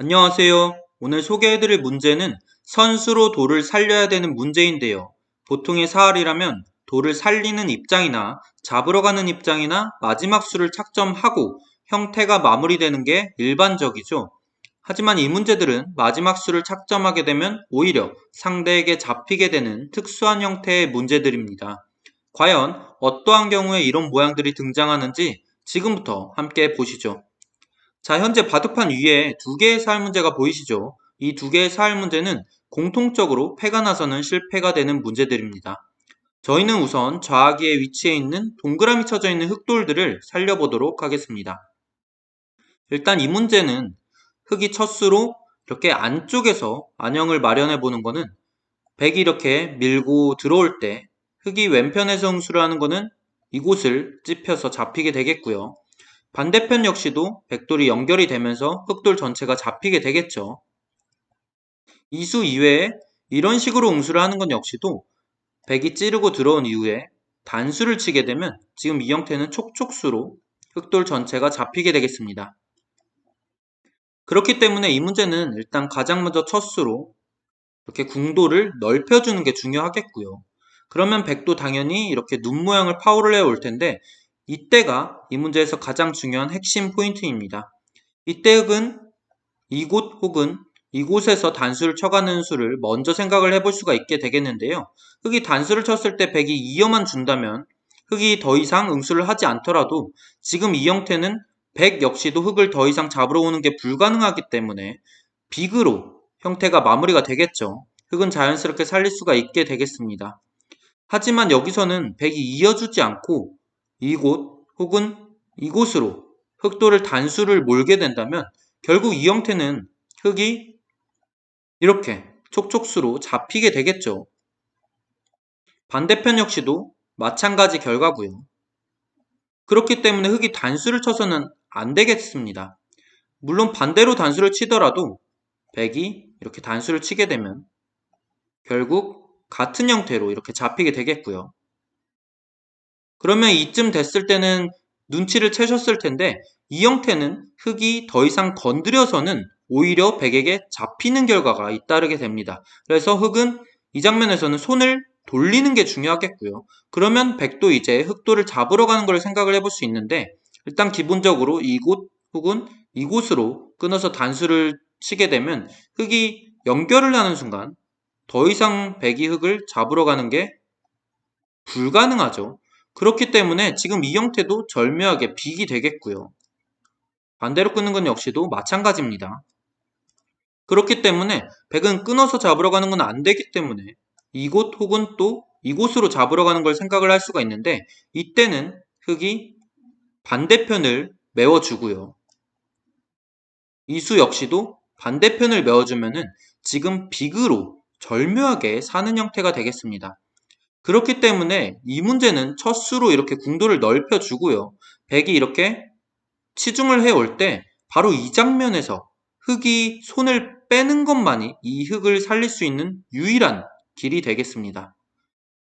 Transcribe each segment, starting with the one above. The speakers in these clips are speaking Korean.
안녕하세요. 오늘 소개해드릴 문제는 선수로 돌을 살려야 되는 문제인데요. 보통의 사활이라면 돌을 살리는 입장이나 잡으러 가는 입장이나 마지막 수를 착점하고 형태가 마무리되는 게 일반적이죠. 하지만 이 문제들은 마지막 수를 착점하게 되면 오히려 상대에게 잡히게 되는 특수한 형태의 문제들입니다. 과연 어떠한 경우에 이런 모양들이 등장하는지 지금부터 함께 보시죠. 자, 현재 바둑판 위에 두 개의 사활 문제가 보이시죠? 이 두 개의 사활 문제는 공통적으로 패가 나서는 실패가 되는 문제들입니다. 저희는 우선 좌하기의 위치에 있는 동그라미 쳐져 있는 흑돌들을 살려보도록 하겠습니다. 일단 이 문제는 흑이 첫 수로 이렇게 안쪽에서 안형을 마련해 보는 거는 백이 이렇게 밀고 들어올 때 흑이 왼편에서 응수를 하는 거는 이곳을 찝혀서 잡히게 되겠고요. 반대편 역시도 백돌이 연결이 되면서 흑돌 전체가 잡히게 되겠죠. 이수 이외에 이런 식으로 응수를 하는 건 역시도 백이 찌르고 들어온 이후에 단수를 치게 되면 지금 이 형태는 촉촉수로 흑돌 전체가 잡히게 되겠습니다. 그렇기 때문에 이 문제는 일단 가장 먼저 첫 수로 이렇게 궁도를 넓혀주는 게 중요하겠고요. 그러면 백도 당연히 이렇게 눈 모양을 파워를 해올 텐데 이때가 이 문제에서 가장 중요한 핵심 포인트입니다. 이때 흑은 이곳 혹은 이곳에서 단수를 쳐가는 수를 먼저 생각을 해볼 수가 있게 되겠는데요. 흑이 단수를 쳤을 때 백이 이어만 준다면 흑이 더 이상 응수를 하지 않더라도 지금 이 형태는 백 역시도 흑을 더 이상 잡으러 오는 게 불가능하기 때문에 빅으로 형태가 마무리가 되겠죠. 흑은 자연스럽게 살릴 수가 있게 되겠습니다. 하지만 여기서는 백이 이어주지 않고 이곳 혹은 이곳으로 흑돌을 단수를 몰게 된다면 결국 이 형태는 흑이 이렇게 촉촉수로 잡히게 되겠죠. 반대편 역시도 마찬가지 결과고요. 그렇기 때문에 흑이 단수를 쳐서는 안 되겠습니다. 물론 반대로 단수를 치더라도 백이 이렇게 단수를 치게 되면 결국 같은 형태로 이렇게 잡히게 되겠고요. 그러면 이쯤 됐을 때는 눈치를 채셨을 텐데 이 형태는 흑이 더 이상 건드려서는 오히려 백에게 잡히는 결과가 잇따르게 됩니다. 그래서 흑은 이 장면에서는 손을 돌리는 게 중요하겠고요. 그러면 백도 이제 흑돌을 잡으러 가는 걸 생각을 해볼 수 있는데 일단 기본적으로 이곳 혹은 이곳으로 끊어서 단수를 치게 되면 흑이 연결을 하는 순간 더 이상 백이 흑을 잡으러 가는 게 불가능하죠. 그렇기 때문에 지금 이 형태도 절묘하게 빅이 되겠고요. 반대로 끊는 건 역시도 마찬가지입니다. 그렇기 때문에 백은 끊어서 잡으러 가는 건 안 되기 때문에 이곳 혹은 또 이곳으로 잡으러 가는 걸 생각을 할 수가 있는데 이때는 흑이 반대편을 메워주고요. 이수 역시도 반대편을 메워주면은 지금 빅으로 절묘하게 사는 형태가 되겠습니다. 그렇기 때문에 이 문제는 첫 수로 이렇게 궁도를 넓혀주고요. 백이 이렇게 치중을 해올 때 바로 이 장면에서 흑이 손을 빼는 것만이 이 흑을 살릴 수 있는 유일한 길이 되겠습니다.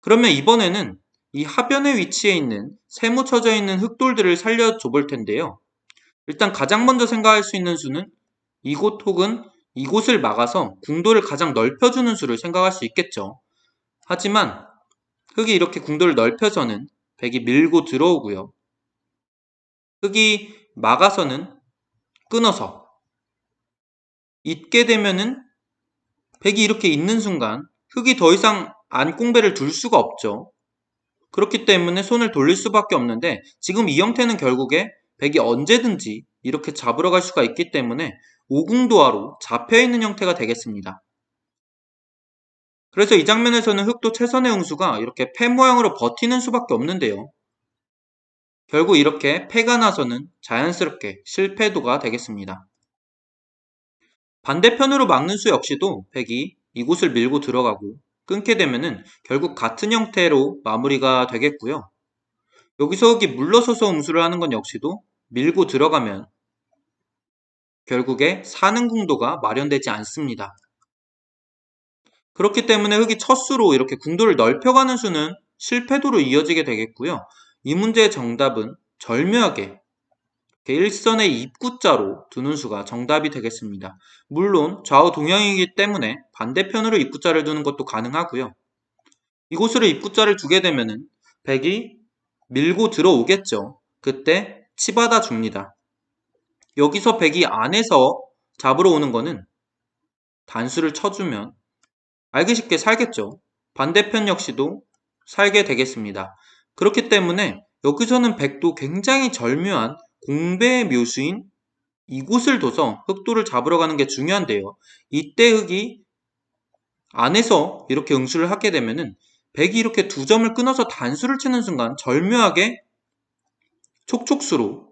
그러면 이번에는 이 하변의 위치에 있는 세모 쳐져 있는 흑돌들을 살려줘 볼 텐데요. 일단 가장 먼저 생각할 수 있는 수는 이곳 혹은 이곳을 막아서 궁도를 가장 넓혀주는 수를 생각할 수 있겠죠. 하지만 흑이 이렇게 궁도를 넓혀서는 백이 밀고 들어오고요. 흑이 막아서는 끊어서 있게 되면은 백이 이렇게 있는 순간 흑이 더 이상 안꽁배를 둘 수가 없죠. 그렇기 때문에 손을 돌릴 수밖에 없는데 지금 이 형태는 결국에 백이 언제든지 이렇게 잡으러 갈 수가 있기 때문에 오궁도하로 잡혀있는 형태가 되겠습니다. 그래서 이 장면에서는 흑도 최선의 응수가 이렇게 패 모양으로 버티는 수밖에 없는데요. 결국 이렇게 패가 나서는 자연스럽게 실패도가 되겠습니다. 반대편으로 막는 수 역시도 백이 이곳을 밀고 들어가고 끊게 되면은 결국 같은 형태로 마무리가 되겠고요. 여기서 흑이 물러서서 응수를 하는 건 역시도 밀고 들어가면 결국에 사는 궁도가 마련되지 않습니다. 그렇기 때문에 흑이 첫 수로 이렇게 궁도를 넓혀가는 수는 실패도로 이어지게 되겠고요. 이 문제의 정답은 절묘하게 일선의 입구자로 두는 수가 정답이 되겠습니다. 물론 좌우 동형이기 때문에 반대편으로 입구자를 두는 것도 가능하고요. 이곳으로 입구자를 두게 되면은 100이 밀고 들어오겠죠. 그때 치받아 줍니다. 여기서 100이 안에서 잡으러 오는 거는 단수를 쳐주면 알기 쉽게 살겠죠. 반대편 역시도 살게 되겠습니다. 그렇기 때문에 여기서는 100도 굉장히 절묘한 공배의 묘수인 이곳을 둬서 흑도를 잡으러 가는 게 중요한데요. 이때 흑이 안에서 이렇게 응수를 하게 되면은 100이 이렇게 두 점을 끊어서 단수를 치는 순간 절묘하게 촉촉수로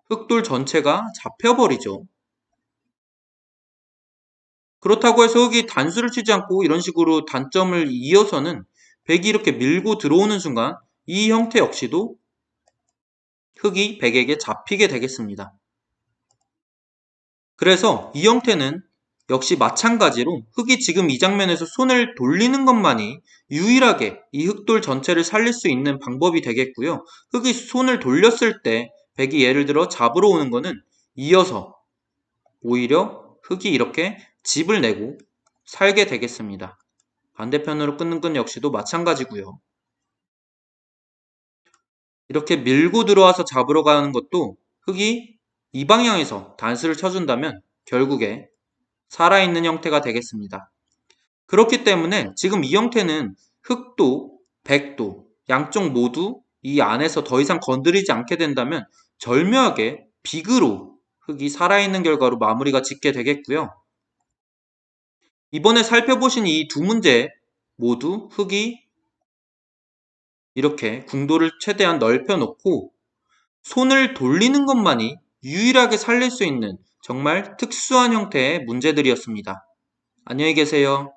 흑돌 전체가 잡혀버리죠. 그렇다고 해서 흑이 단수를 치지 않고 이런 식으로 단점을 이어서는 100이 이렇게 밀고 들어오는 순간 이 형태 역시도 흑이 100에게 잡히게 되겠습니다. 그래서 이 형태는 역시 마찬가지로 흑이 지금 이 장면에서 손을 돌리는 것만이 유일하게 이 흑돌 전체를 살릴 수 있는 방법이 되겠고요. 흑이 손을 돌렸을 때 100이 예를 들어 잡으러 오는 거는 이어서 오히려 흑이 이렇게 집을 내고 살게 되겠습니다. 반대편으로 끊는 건 역시도 마찬가지고요. 이렇게 밀고 들어와서 잡으러 가는 것도 흑이 이 방향에서 단수를 쳐준다면 결국에 살아있는 형태가 되겠습니다. 그렇기 때문에 지금 이 형태는 흑도, 백도 양쪽 모두 이 안에서 더 이상 건드리지 않게 된다면 절묘하게 비그로 흑이 살아있는 결과로 마무리가 짓게 되겠고요. 이번에 살펴보신 이 두 문제 모두 흑이 이렇게 궁도를 최대한 넓혀 놓고 손을 돌리는 것만이 유일하게 살릴 수 있는 정말 특수한 형태의 문제들이었습니다. 안녕히 계세요.